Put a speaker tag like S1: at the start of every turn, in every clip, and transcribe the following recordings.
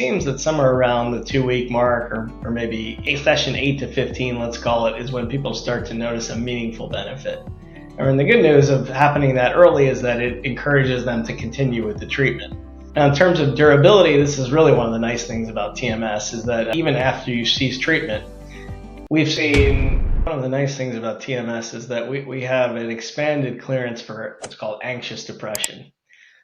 S1: seems that somewhere around the 2 week mark, or maybe a session 8 to 15, let's call it, is when people start to notice a meaningful benefit. And the good news of happening that early is that it encourages them to continue with the treatment. Now, in terms of durability, this is really one of the nice things about TMS, is that even after you cease treatment, we've seen one of the nice things about TMS is that we have an expanded clearance for what's called anxious depression.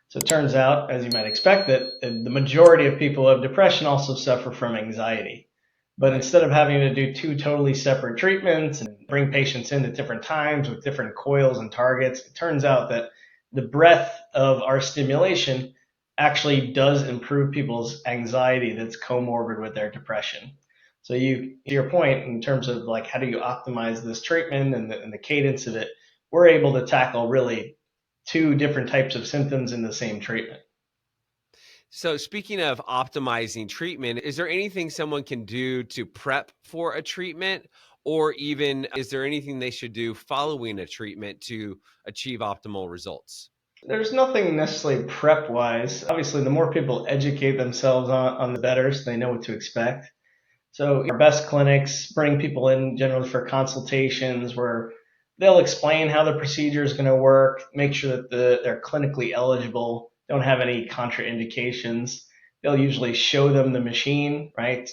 S1: So it turns out, as you might expect, that the majority of people who have depression also suffer from anxiety. But instead of having to do two totally separate treatments and bring patients in at different times with different coils and targets, it turns out that the breadth of our stimulation actually does improve people's anxiety that's comorbid with their depression. So to your point, in terms of like how do you optimize this treatment and the cadence of it, we're able to tackle really two different types of symptoms in the same treatment.
S2: So speaking of optimizing treatment, is there anything someone can do to prep for a treatment, or even is there anything they should do following a treatment to achieve optimal results?
S1: There's nothing necessarily prep-wise. Obviously, the more people educate themselves on the better, so they know what to expect. So our best clinics bring people in generally for consultations where they'll explain how the procedure is going to work, make sure that they're clinically eligible, don't have any contraindications. They'll usually show them the machine, right?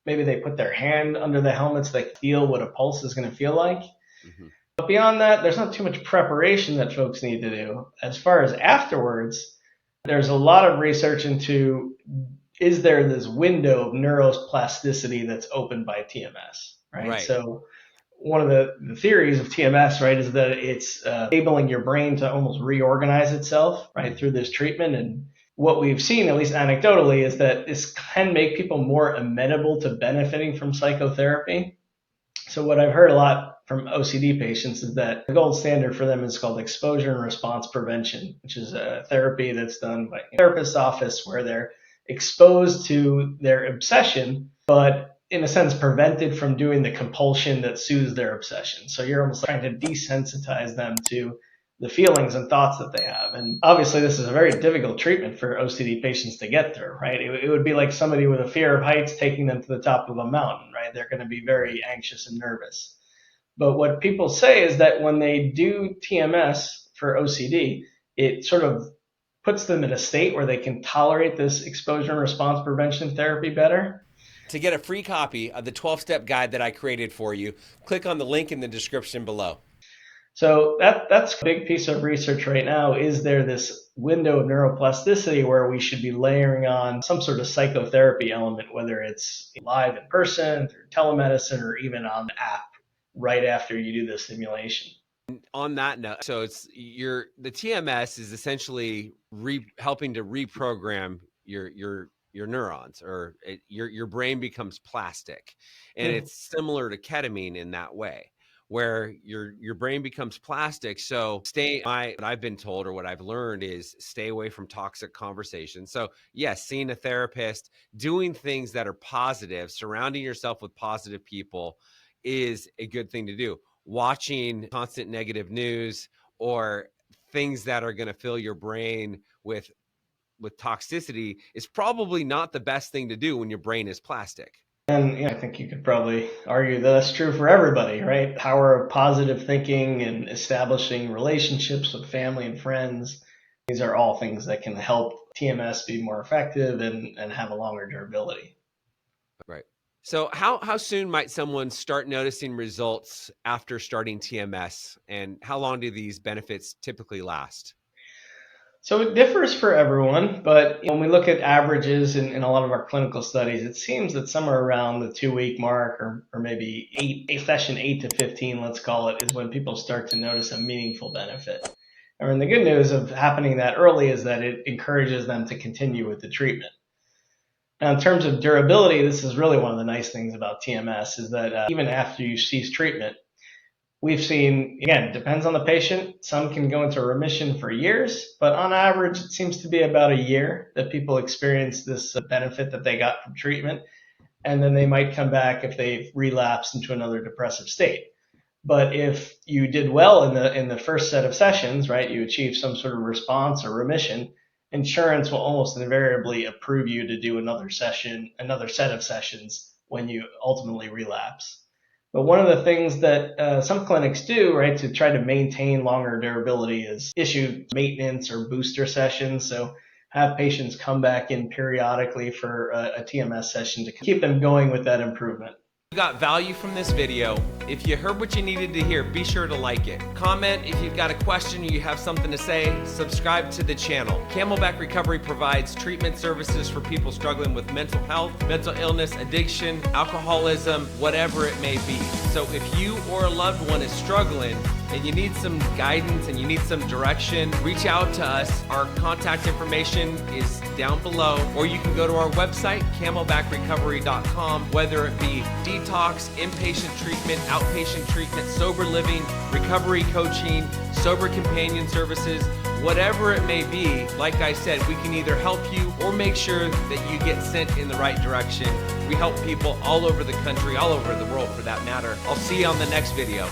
S1: Maybe they put their hand under the helmet so they feel what a pulse is going to feel like. Mm-hmm. But beyond that, there's not too much preparation that folks need to do. As far as afterwards, there's a lot of research into, is there this window of neuroplasticity that's opened by TMS, right? So one of the theories of TMS, right, is that it's enabling your brain to almost reorganize itself, right, through this treatment. And what we've seen, at least anecdotally, is that this can make people more amenable to benefiting from psychotherapy. So what I've heard a lot from OCD patients is that the gold standard for them is called exposure and response prevention, which is a therapy that's done by a therapist's office where they're exposed to their obsession, but in a sense, prevented from doing the compulsion that soothes their obsession. So you're almost trying to desensitize them to the feelings and thoughts that they have. And obviously, this is a very difficult treatment for OCD patients to get through, right? It would be like somebody with a fear of heights taking them to the top of a mountain, right? They're going to be very anxious and nervous. But what people say is that when they do TMS for OCD, it sort of puts them in a state where they can tolerate this exposure and response prevention therapy better.
S2: To get a free copy of the 12-step guide that I created for you, click on the link in the description below.
S1: So that's a big piece of research right now. Is there this window of neuroplasticity where we should be layering on some sort of psychotherapy element, whether it's live in person, through telemedicine, or even on the app right after you do the stimulation?
S2: On that note, so the TMS is essentially helping to reprogram your neurons, or your brain becomes plastic, and it's similar to ketamine in that way, where your brain becomes plastic. So what I've been told, or what I've learned, is stay away from toxic conversations. So yes, seeing a therapist, doing things that are positive, surrounding yourself with positive people is a good thing to do. Watching constant negative news or things that are going to fill your brain with toxicity is probably not the best thing to do when your brain is plastic.
S1: And I think you could probably argue that that's true for everybody, right? Power of positive thinking and establishing relationships with family and friends. These are all things that can help TMS be more effective and have a longer durability.
S2: Right. So how soon might someone start noticing results after starting TMS, and how long do these benefits typically last?
S1: So it differs for everyone, but when we look at averages in a lot of our clinical studies, it seems that somewhere around the 2 week mark, or maybe a session 8 to 15, let's call it, is when people start to notice a meaningful benefit. And the good news of happening that early is that it encourages them to continue with the treatment. Now, in terms of durability, this is really one of the nice things about TMS, is that even after you cease treatment, we've seen, again, it depends on the patient. Some can go into remission for years, but on average, it seems to be about a year that people experience this benefit that they got from treatment. And then they might come back if they've relapsed into another depressive state. But if you did well in the first set of sessions, right, you achieved some sort of response or remission, insurance will almost invariably approve you to do another session, another set of sessions when you ultimately relapse. But one of the things that some clinics do, right, to try to maintain longer durability is issue maintenance or booster sessions. So have patients come back in periodically for a TMS session to keep them going with that improvement.
S2: If you got value from this video, if you heard what you needed to hear, be sure to like it. Comment if you've got a question or you have something to say. Subscribe to the channel. Camelback Recovery provides treatment services for people struggling with mental health, mental illness, addiction, alcoholism, whatever it may be. So if you or a loved one is struggling and you need some guidance and you need some direction, reach out to us. Our contact information is down below, or you can go to our website, camelbackrecovery.com, whether it be detox, inpatient treatment, outpatient treatment, sober living, recovery coaching, sober companion services, whatever it may be. Like I said, we can either help you or make sure that you get sent in the right direction. We help people all over the country, all over the world for that matter. I'll see you on the next video.